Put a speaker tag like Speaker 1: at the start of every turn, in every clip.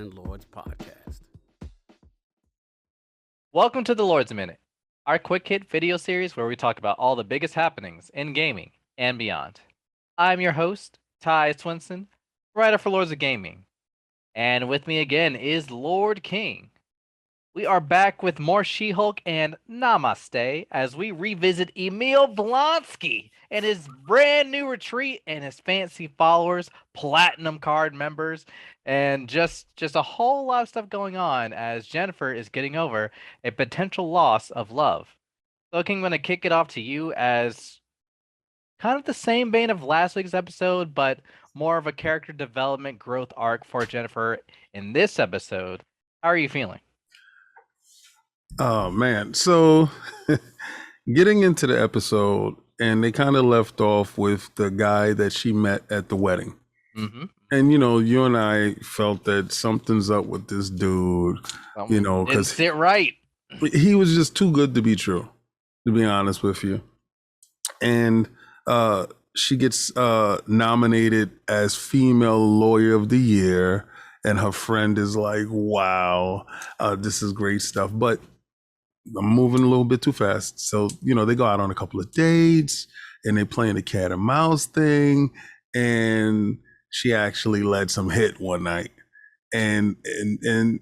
Speaker 1: and Lords podcast.
Speaker 2: Welcome to the Lord's Minute, our quick hit video series where we talk about all the biggest happenings in gaming and beyond. I'm your host, Ty Swinson, writer for Lords of Gaming. And with me again is Lord King. We are back with more She-Hulk and Namaste as we revisit Emil Blonsky and his brand new retreat and his fancy followers, platinum card members, and just a whole lot of stuff going on as Jennifer is getting over a potential loss of love. So King, I'm going to kick it off to you as kind of the same vein of last week's episode, but more of a character development growth arc for Jennifer in this episode. How are you feeling?
Speaker 3: Oh man, so getting into the episode, and they kind of left off with the guy that she met at the wedding.
Speaker 2: Mm-hmm.
Speaker 3: And you and I felt that something's up with this dude, because
Speaker 2: sit right.
Speaker 3: He was just too good to be true, to be honest with you. And she gets nominated as Female Lawyer of the Year, and her friend is like, wow, this is great stuff. But I'm moving a little bit too fast. So, they go out on a couple of dates and they playing the cat and mouse thing. And she actually let some hit one night. And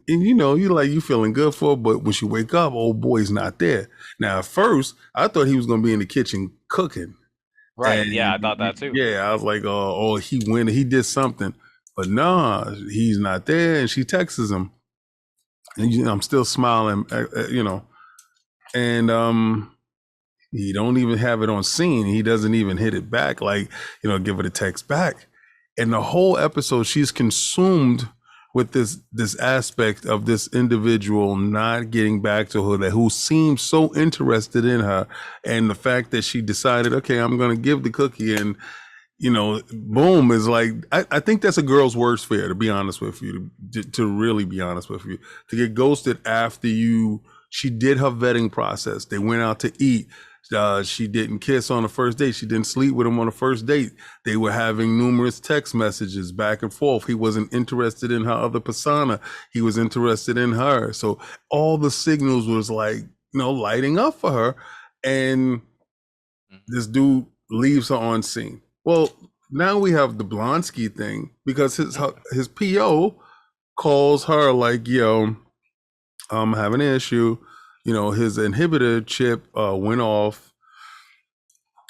Speaker 3: you feeling good for her, but when she wake up, old boy's not there. Now, at first, I thought he was going to be in the kitchen cooking.
Speaker 2: Right. And, yeah, I thought that too.
Speaker 3: Yeah, I was like, oh, he went, he did something. But nah, he's not there. And she texts him. And I'm still smiling, And he don't even have it on scene. He doesn't even hit it back, give it a text back. And the whole episode, she's consumed with this aspect of this individual not getting back to her, who seems so interested in her. And the fact that she decided, okay, I'm going to give the cookie, and boom, is like, I think that's a girl's worst fear, to be honest with you, to really be honest with you, to get ghosted after she did her vetting process. They went out to eat. She didn't kiss on the first date. She didn't sleep with him on the first date. They were having numerous text messages back and forth. He wasn't interested in her other persona. He was interested in her. So all the signals was lighting up for her. And this dude leaves her on scene. Well, now we have the Blonsky thing, because his PO calls her like, yo, I'm having an issue. His inhibitor chip went off.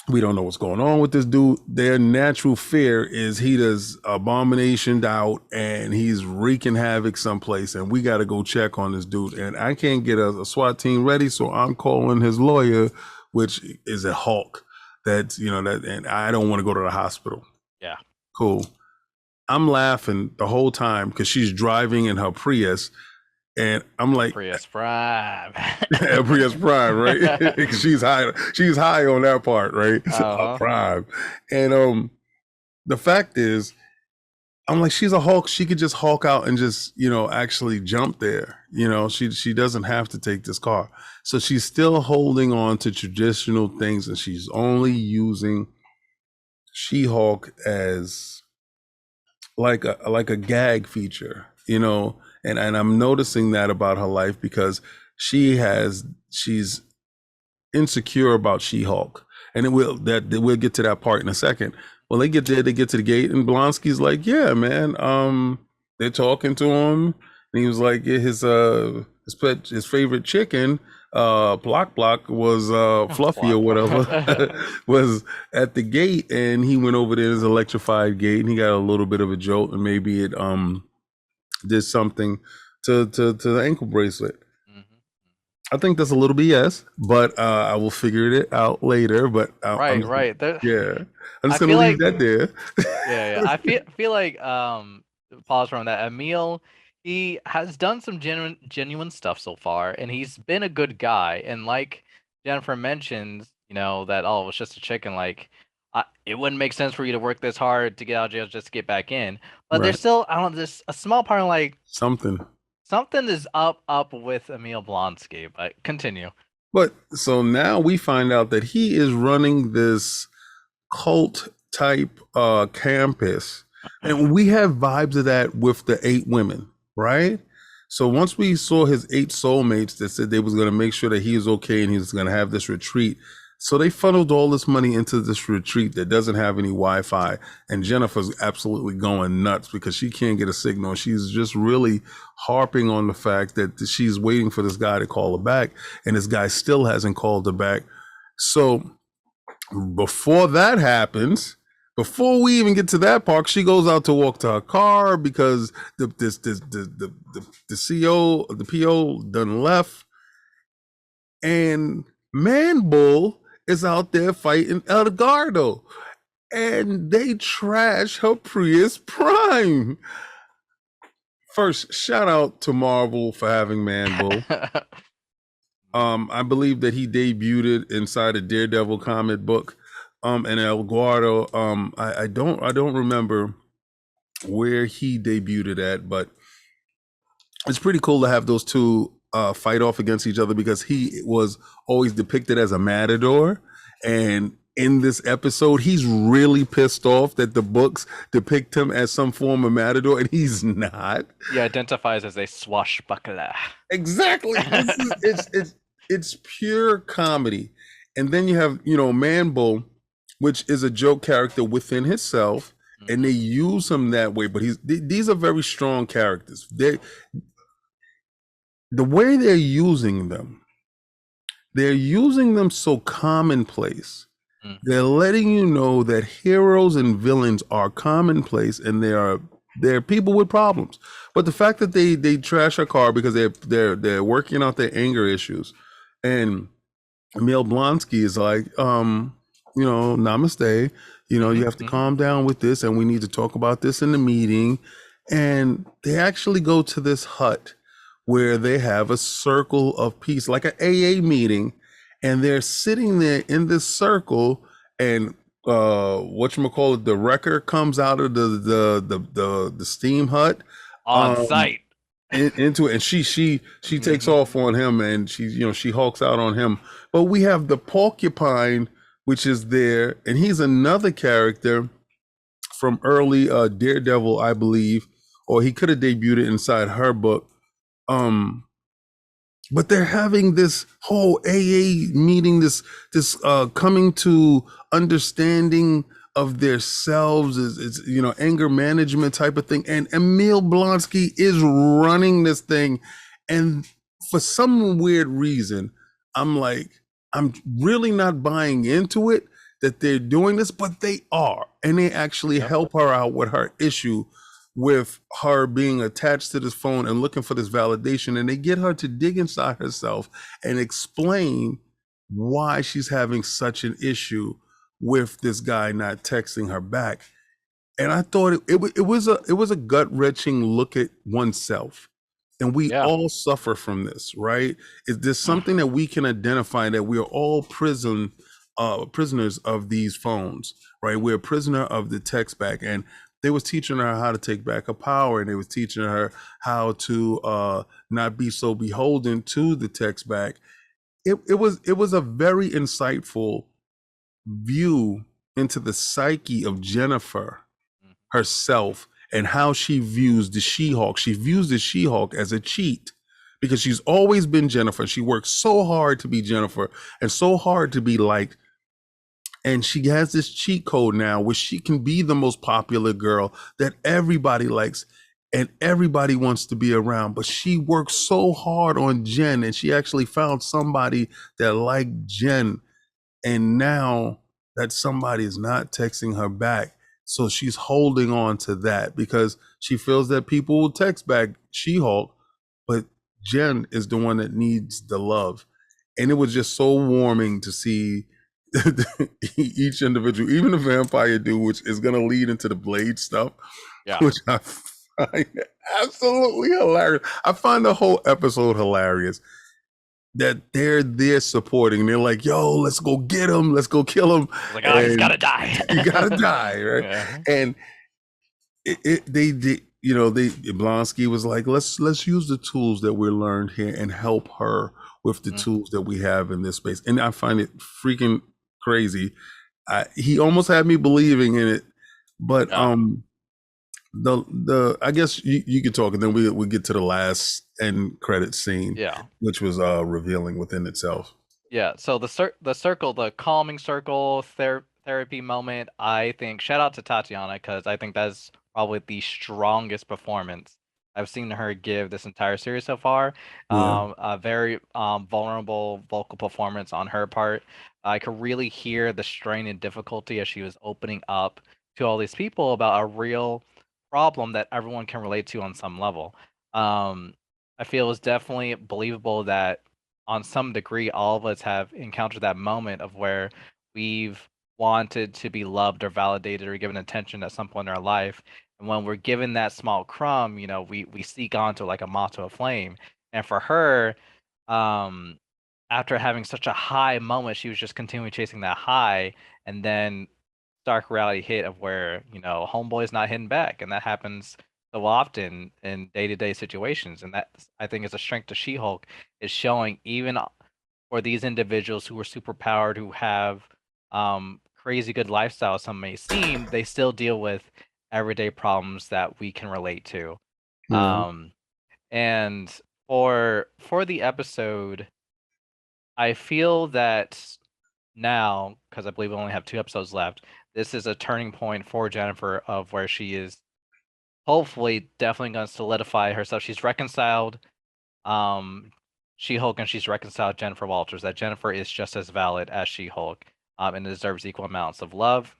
Speaker 3: We don't know what's going on with this dude. Their natural fear is he does abominationed out and he's wreaking havoc someplace, and we got to go check on this dude. And I can't get a SWAT team ready, so I'm calling his lawyer, which is a Hulk. And I don't want to go to the hospital.
Speaker 2: Yeah.
Speaker 3: Cool. I'm laughing the whole time because she's driving in her Prius. And I'm like,
Speaker 2: Prius Prime.
Speaker 3: Prius Prime, right? She's high on that part, right?
Speaker 2: Uh-huh.
Speaker 3: Prime. And the fact is, I'm like, she's a Hulk. She could just Hulk out and just, actually jump there. She doesn't have to take this car. So she's still holding on to traditional things, and she's only using She-Hulk as like a gag feature, And I'm noticing that about her life, because she's insecure about She-Hulk. And we'll get to that part in a second. Well, they get there, they get to the gate, and Blonsky's like, yeah, man, they're talking to him. And he was like, yeah, his favorite chicken, Block was Fluffy or whatever, was at the gate, and he went over there to his electrified gate, and he got a little bit of a jolt, and maybe it did something to the ankle bracelet. I think that's a little BS, but I will figure it out later. But
Speaker 2: right.
Speaker 3: Yeah, I'm just gonna leave that there.
Speaker 2: Yeah. I feel like pause from that. Emil, he has done some genuine stuff so far, and he's been a good guy. And like Jennifer mentions, that it was just a chicken. Like, it wouldn't make sense for you to work this hard to get out of jail just to get back in. But There's still, there's a small part of like something is up with Emil Blonsky. But continue.
Speaker 3: But so now we find out that he is running this cult type campus, and we have vibes of that with the 8 women. right? So once we saw his 8 soulmates that said they was going to make sure that he is okay and he was going to have this retreat, so they funneled all this money into this retreat that doesn't have any Wi-Fi, and Jennifer's absolutely going nuts because she can't get a signal. She's just really harping on the fact that she's waiting for this guy to call her back, and this guy still hasn't called her back. So before that happens, before we even get to that part, she goes out to walk to her car because the CO, the PO done left, and Man Bull is out there fighting Edgardo, and they trash her Prius Prime. First, shout out to Marvel for having Man Bull. I believe that he debuted inside a Daredevil comic book. And El Guardo, I don't remember where he debuted at, but it's pretty cool to have those two fight off against each other because he was always depicted as a matador, and in this episode, he's really pissed off that the books depict him as some form of matador, and he's not.
Speaker 2: He identifies as a swashbuckler.
Speaker 3: Exactly. It's pure comedy. And then you have, Man Bull, which is a joke character within himself, and they use him that way. But these are very strong characters. The way they're using them so commonplace. They're letting you know that heroes and villains are commonplace, and they're people with problems. But the fact that they trash a car because they're working out their anger issues, and Emil Blonsky is like, namaste. You have to calm down with this, and we need to talk about this in the meeting. And they actually go to this hut where they have a circle of peace, like an AA meeting, and they're sitting there in this circle, and whatchamacallit, the wrecker comes out of the steam hut
Speaker 2: on site
Speaker 3: into it, and she takes off on him, and she hulks out on him. But we have the porcupine, which is there, and he's another character from early Daredevil, I believe, or he could have debuted inside her book. But they're having this whole AA meeting, this coming to understanding of their selves, is anger management type of thing. And Emil Blonsky is running this thing, and for some weird reason, I'm really not buying into it that they're doing this, but they are, and they actually help her out with her issue with her being attached to this phone and looking for this validation, and they get her to dig inside herself and explain why she's having such an issue with this guy not texting her back. And I thought it was a gut-wrenching look at oneself, and we all suffer from this, right? Is this something that we can identify, that we are all prisoners of these phones, right? We're a prisoner of the text back, and they was teaching her how to take back her power, and they was teaching her how to not be so beholden to the text back. It was a very insightful view into the psyche of Jennifer herself and how she views the She-Hulk. She views the She-Hulk as a cheat because she's always been Jennifer. She works so hard to be Jennifer and so hard to be liked. And she has this cheat code now where she can be the most popular girl that everybody likes and everybody wants to be around. But she worked so hard on Jen, and she actually found somebody that liked Jen. And now that somebody is not texting her back, so she's holding on to that because she feels that people will text back She-Hulk, but Jen is the one that needs the love. And it was just so warming to see each individual, even the vampire dude, which is going to lead into the Blade stuff, which I find absolutely hilarious. I find the whole episode hilarious that they're there supporting. They're like, yo, let's go get him. Let's go kill him.
Speaker 2: Like, oh, he's got to die.
Speaker 3: You got to die, right? Yeah. And they did, Blonsky was like, let's use the tools that we learned here and help her with the tools that we have in this space. And I find it freaking crazy. He almost had me believing in it, but The I guess you could talk, and then we get to the last end credit scene,
Speaker 2: Yeah.
Speaker 3: which was revealing within itself.
Speaker 2: Yeah, so the circle, the calming circle therapy moment, I think shout out to Tatiana because I think that's probably the strongest performance I've seen her give this entire series so far.
Speaker 3: Yeah,
Speaker 2: A very vulnerable vocal performance on her part. I could really hear the strain and difficulty as she was opening up to all these people about a real problem that everyone can relate to on some level. Um, I feel it's definitely believable that on some degree, all of us have encountered that moment of where we've wanted to be loved or validated or given attention at some point in our life. And when we're given that small crumb, we seek onto like a moth to a flame. And for her, um, after having such a high moment, she was just continuing chasing that high, and then stark reality hit of where homeboy's not hitting back, and that happens so often in day-to-day situations, and that I think is a strength to She-Hulk is showing even for these individuals who are superpowered, who have crazy good lifestyles, some may seem, they still deal with everyday problems that we can relate to.
Speaker 3: yeah,
Speaker 2: Um, and for the episode, I feel that now, because I believe we only have 2 episodes left, this is a turning point for Jennifer of where she is hopefully definitely going to solidify herself. She's reconciled um She-Hulk and she's reconciled Jennifer Walters, that Jennifer is just as valid as She-Hulk, and deserves equal amounts of love.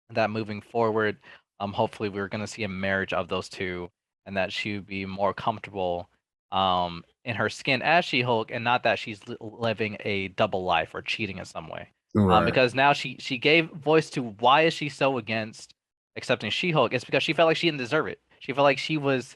Speaker 2: That moving forward, hopefully we're gonna see a marriage of those two, and that she would be more comfortable in her skin as She-Hulk, and not that she's living a double life or cheating in some way.
Speaker 3: right.
Speaker 2: Because now she gave voice to why is she so against accepting She-Hulk? It's because she felt like she didn't deserve it. She felt like she was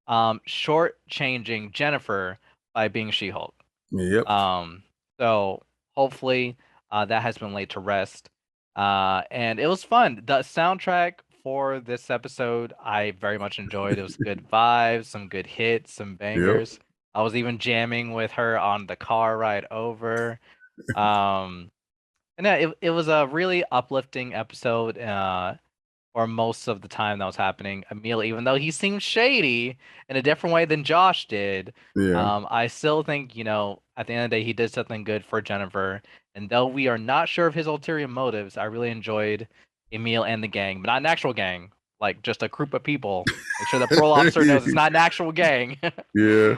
Speaker 2: shortchanging Jennifer by being She-Hulk.
Speaker 3: Yep.
Speaker 2: Um, so hopefully that has been laid to rest. And it was fun. The soundtrack for this episode I very much enjoyed. It was good vibes, some good hits, some
Speaker 3: Yep.
Speaker 2: bangers. I was even jamming with her on the car ride over. Um, and yeah, it was a really uplifting episode. For most of the time that was happening. Emil, even though he seemed shady in a different way than Josh did,
Speaker 3: Yeah.
Speaker 2: I still think, at the end of the day, he did something good for Jennifer. And though we are not sure of his ulterior motives, I really enjoyed Emil and the gang, but not an actual gang, like just a group of people. Make sure the parole officer knows it's not an actual gang.
Speaker 3: Yeah.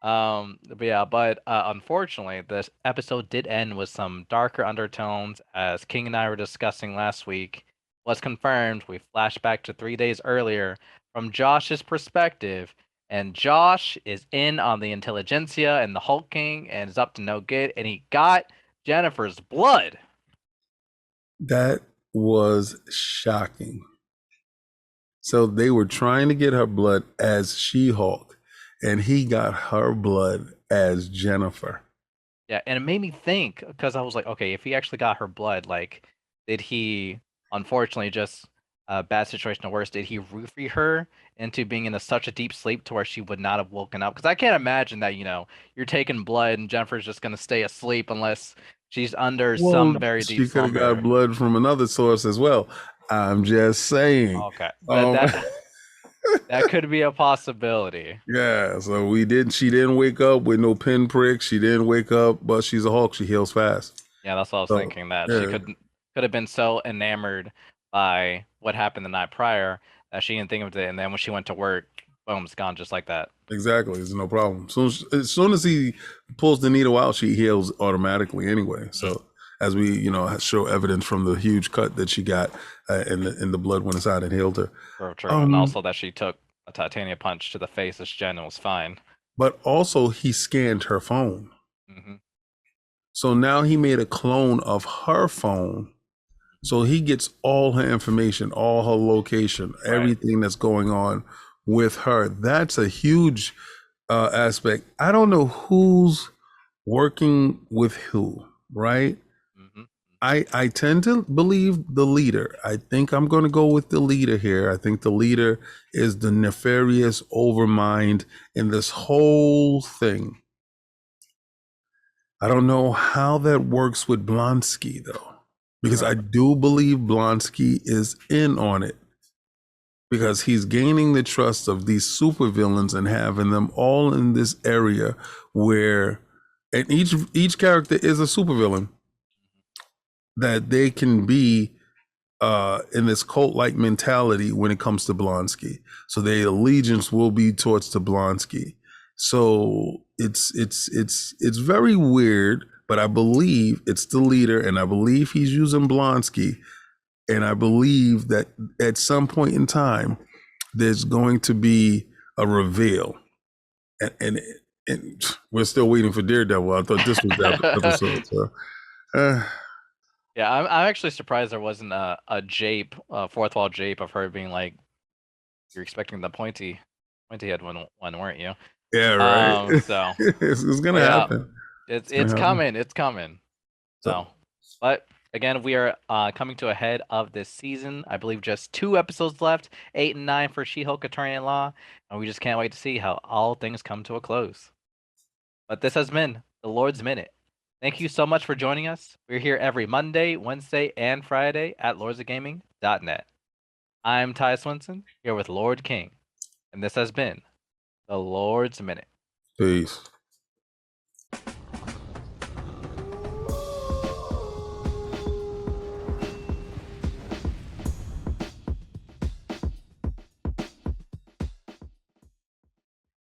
Speaker 2: But yeah, unfortunately, this episode did end with some darker undertones, as King and I were discussing last week. Was confirmed. We flash back to 3 days earlier from Josh's perspective, and Josh is in on the intelligentsia and the hulking, and is up to no good, and he got Jennifer's blood.
Speaker 3: That was shocking. So they were trying to get her blood as She-Hulk, and he got her blood as Jennifer.
Speaker 2: Yeah, and it made me think because I was like, okay, if he actually got her blood, like, did he unfortunately just a bad situation or worse, did he roofie her into being in such a deep sleep to where she would not have woken up? Because I can't imagine that, you're taking blood and Jennifer's just gonna stay asleep unless she's under
Speaker 3: Well,
Speaker 2: some very deep
Speaker 3: she could have got
Speaker 2: slumber.
Speaker 3: blood from another source as well. I'm just saying.
Speaker 2: Okay. But
Speaker 3: Um,
Speaker 2: that could be a possibility.
Speaker 3: yeah, so we didn't. She didn't wake up with no pinprick. She didn't wake up, but she's a Hulk. She heals fast.
Speaker 2: Yeah, that's what I was
Speaker 3: So
Speaker 2: thinking, that she
Speaker 3: yeah,
Speaker 2: could have been so enamored by what happened the night prior that she didn't think of it, and then when she went to work, boom, it's gone just like that.
Speaker 3: exactly. There's no problem. So as soon as he pulls the needle out, she heals automatically anyway.
Speaker 2: Mm,
Speaker 3: So as we show evidence from the huge cut that she got in the blood went inside and healed her.
Speaker 2: true, true. And
Speaker 3: Um,
Speaker 2: also that she took a titanium punch to the face as Jen and was fine.
Speaker 3: but also he scanned her phone.
Speaker 2: Hmm.
Speaker 3: So now he made a clone of her phone. So he gets all her information, all her location,
Speaker 2: Right.
Speaker 3: everything that's going on with her. That's a huge aspect. I don't know who's working with who, right?
Speaker 2: Hmm.
Speaker 3: I tend to believe the leader. I think I'm going to go with the leader here. I think the leader is the nefarious overmind in this whole thing. I don't know how that works with Blonsky though, because I
Speaker 2: Right.
Speaker 3: do believe Blonsky is in on it. because he's gaining the trust of these supervillains and having them all in this area where, and each character is a supervillain that they can be in this cult-like mentality when it comes to Blonsky. So their allegiance will be towards the Blonsky. So it's very weird, but I believe it's the leader, and I believe he's using Blonsky, and I believe that at some point in time there's going to be a reveal, and we're still waiting for Daredevil. I thought this was that episode. So, uh,
Speaker 2: Yeah, I'm actually surprised there wasn't a jape, fourth wall jape of her being like, "You're expecting the pointy head one, weren't you?"
Speaker 3: yeah, right.
Speaker 2: So
Speaker 3: It's gonna
Speaker 2: yeah,
Speaker 3: happen.
Speaker 2: it's coming, it's coming.
Speaker 3: So
Speaker 2: So, but again, we are coming to a head of this season. I believe just 2 episodes left, 8 and 9 for She-Hulk Attorney-at-Law, and we just can't wait to see how all things come to a close. But this has been the Lord's Minute. Thank you so much for joining us. We're here every Monday, Wednesday, and Friday at lordsofgaming.net. I'm Ty Swinson, here with Lord King, and this has been the Lord's Minute.
Speaker 3: peace.